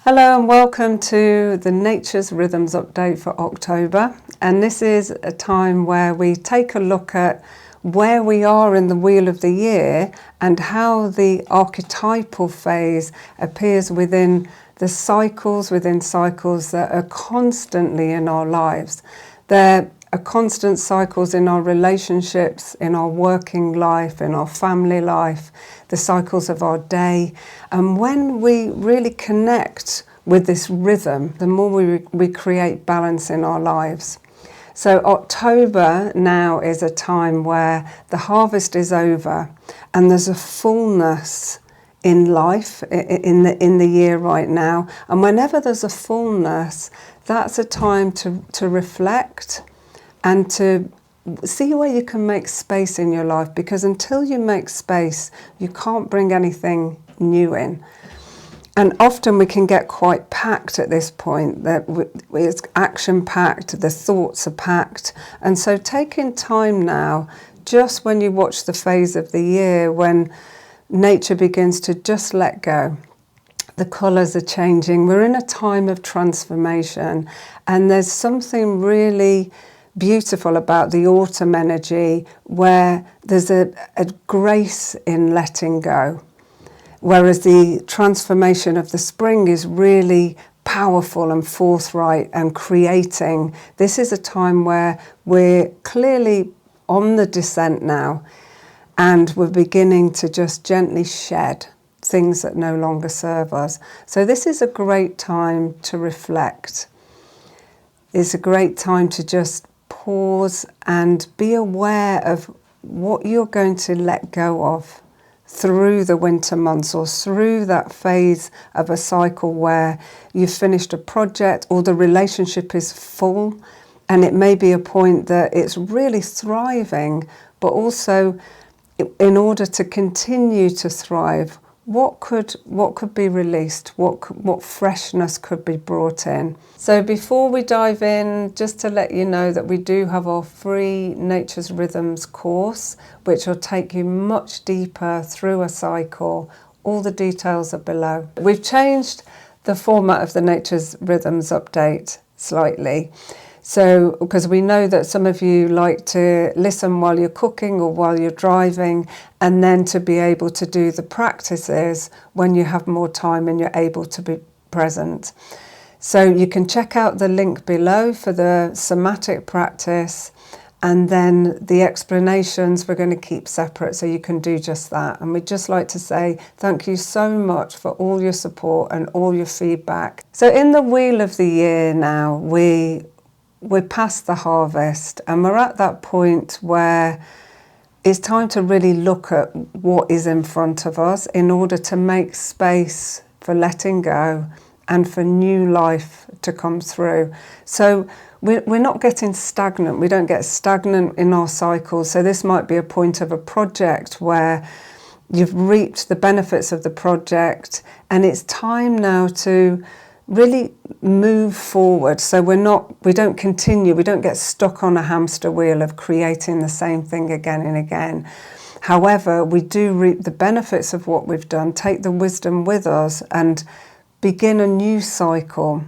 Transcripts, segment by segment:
Hello and welcome to the Nature's Rhythms update for October, and this is a time where we take a look at where we are in the wheel of the year and how the archetypal phase appears within cycles that are constantly in our lives. There are constant cycles in our relationships, in our working life, in our family life, the cycles of our day. And when we really connect with this rhythm, the more we create balance in our lives. So October now is a time where the harvest is over and there's a fullness in life, in the year right now. And whenever there's a fullness, that's a time to reflect and to see where you can make space in your life, because until you make space, you can't bring anything new in. And often we can get quite packed at this point, that it's action-packed, the thoughts are packed. And so taking time now, just when you watch the phase of the year, when nature begins to just let go, the colours are changing, we're in a time of transformation, and there's something really beautiful about the autumn energy where there's a grace in letting go, whereas the transformation of the spring is really powerful and forthright and creating. This is a time where we're clearly on the descent now, and we're beginning to just gently shed things that no longer serve us. So this is a great time to reflect. It's a great time to just pause and be aware of what you're going to let go of through the winter months, or through that phase of a cycle where you've finished a project or the relationship is full, and it may be a point that it's really thriving, but also in order to continue to thrive, what could be released, what freshness could be brought in. So before we dive in, just to let you know that we do have our free Nature's Rhythms course, which will take you much deeper through a cycle. All the details are below. We've changed the format of the Nature's Rhythms update slightly. So, because we know that some of you like to listen while you're cooking or while you're driving, and then to be able to do the practices when you have more time and you're able to be present. So you can check out the link below for the somatic practice, and then the explanations we're going to keep separate so you can do just that. And we'd just like to say thank you so much for all your support and all your feedback. So in the wheel of the year now, we're past the harvest, and we're at that point where it's time to really look at what is in front of us in order to make space for letting go and for new life to come through. So we're not getting stagnant. We don't get stagnant in our cycles. So this might be a point of a project where you've reaped the benefits of the project, and it's time now to really move forward. So we don't get stuck on a hamster wheel of creating the same thing again and again. However, we do reap the benefits of what we've done, take the wisdom with us, and begin a new cycle.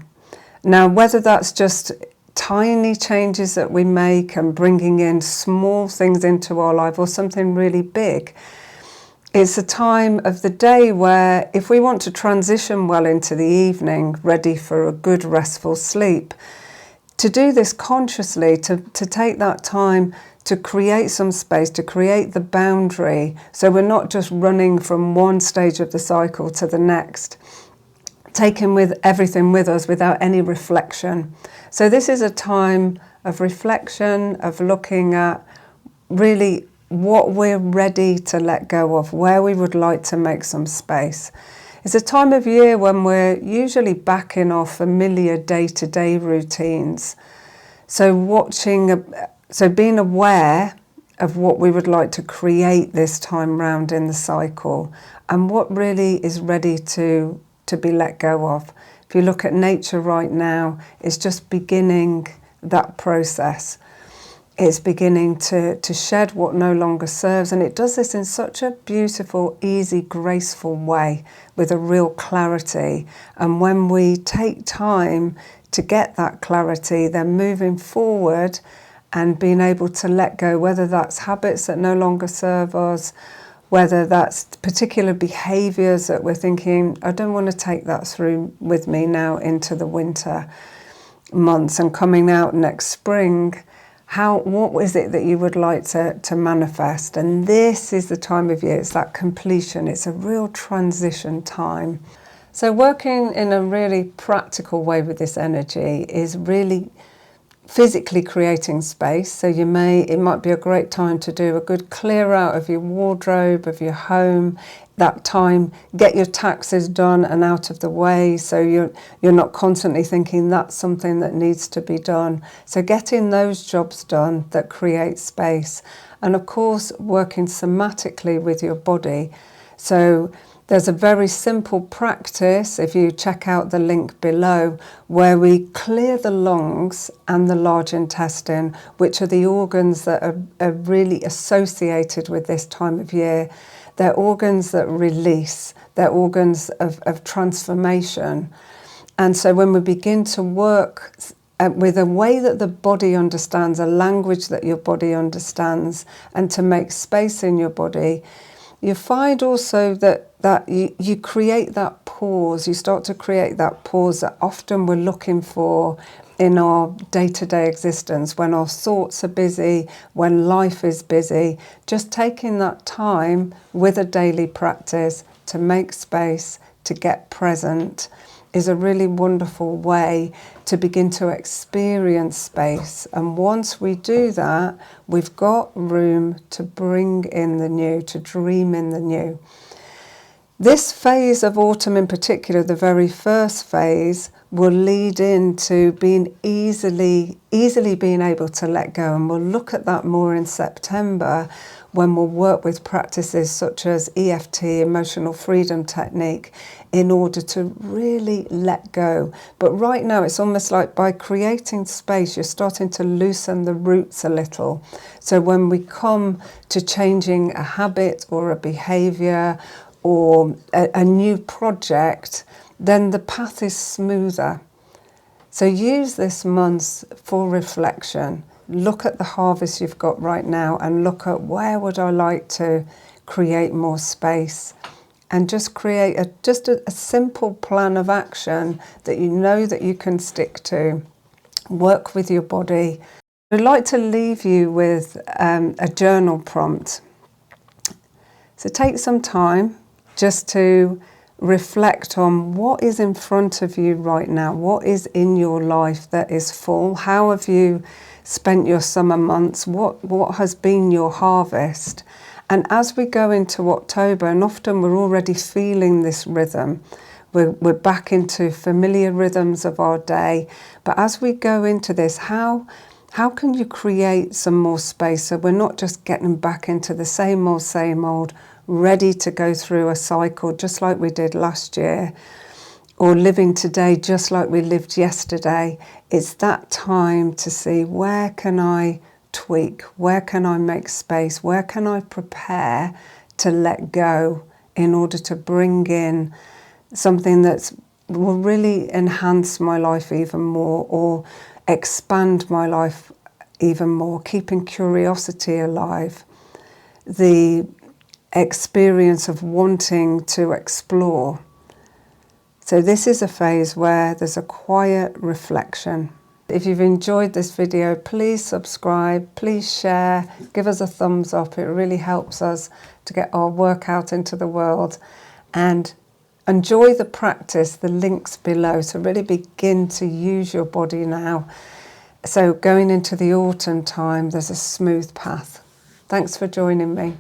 Now, whether that's just tiny changes that we make and bringing in small things into our life, or something really big, it's a time of the day where if we want to transition well into the evening, ready for a good restful sleep, to do this consciously, to take that time to create some space, to create the boundary, so we're not just running from one stage of the cycle to the next, taking with everything with us without any reflection. So this is a time of reflection, of looking at really what we're ready to let go of, where we would like to make some space. It's a time of year when we're usually back in our familiar day-to-day routines. So being aware of what we would like to create this time round in the cycle, and what really is ready to be let go of. If you look at nature right now, it's just beginning that process. It's beginning to shed what no longer serves, and it does this in such a beautiful, easy, graceful way with a real clarity. And when we take time to get that clarity, then moving forward and being able to let go, whether that's habits that no longer serve us, whether that's particular behaviours that we're thinking, I don't want to take that through with me now into the winter months, and coming out next spring, what is it that you would like to manifest? And this is the time of year, it's that completion, it's a real transition time. So working in a really practical way with this energy is really physically creating space. So it might be a great time to do a good clear out of your wardrobe, of your home. That time, get your taxes done and out of the way, so you're not constantly thinking that's something that needs to be done. So getting those jobs done that create space. And of course, working somatically with your body. So there's a very simple practice, if you check out the link below, where we clear the lungs and the large intestine, which are the organs that are really associated with this time of year. They're organs that release, they're organs of transformation. And so when we begin to work with a way that the body understands, a language that your body understands, and to make space in your body, you find also that you create that pause, you start to create that pause that often we're looking for in our day-to-day existence, when our thoughts are busy, when life is busy. Just taking that time with a daily practice to make space, to get present, is a really wonderful way to begin to experience space. And once we do that, we've got room to bring in the new, to dream in the new. This phase of autumn in particular, the very first phase, will lead into being easily being able to let go. And we'll look at that more in September, when we'll work with practices such as EFT, emotional freedom technique, in order to really let go. But right now it's almost like by creating space, you're starting to loosen the roots a little. So when we come to changing a habit or a behaviour or a new project, then the path is smoother. So use this month for reflection. Look at the harvest you've got right now and look at where would I like to create more space, and just create a simple plan of action that you know that you can stick to. Work with your body. I'd like to leave you with a journal prompt. So take some time just to reflect on what is in front of you right now, what is in your life that is full, how have you spent your summer months, what has been your harvest. And as we go into October, and often we're already feeling this rhythm, we're back into familiar rhythms of our day, but as we go into this, how can you create some more space so we're not just getting back into the same old, ready to go through a cycle just like we did last year, or living today just like we lived yesterday. It's that time to see, where can I tweak, where can I make space, where can I prepare to let go in order to bring in something that will really enhance my life even more, or expand my life even more, keeping curiosity alive, the experience of wanting to explore. So this is a phase where there's a quiet reflection. If you've enjoyed this video, please subscribe, please share, give us a thumbs up. It really helps us to get our work out into the world. And enjoy the practice, the links below, to really begin to use your body now. So going into the autumn time, there's a smooth path. Thanks for joining me.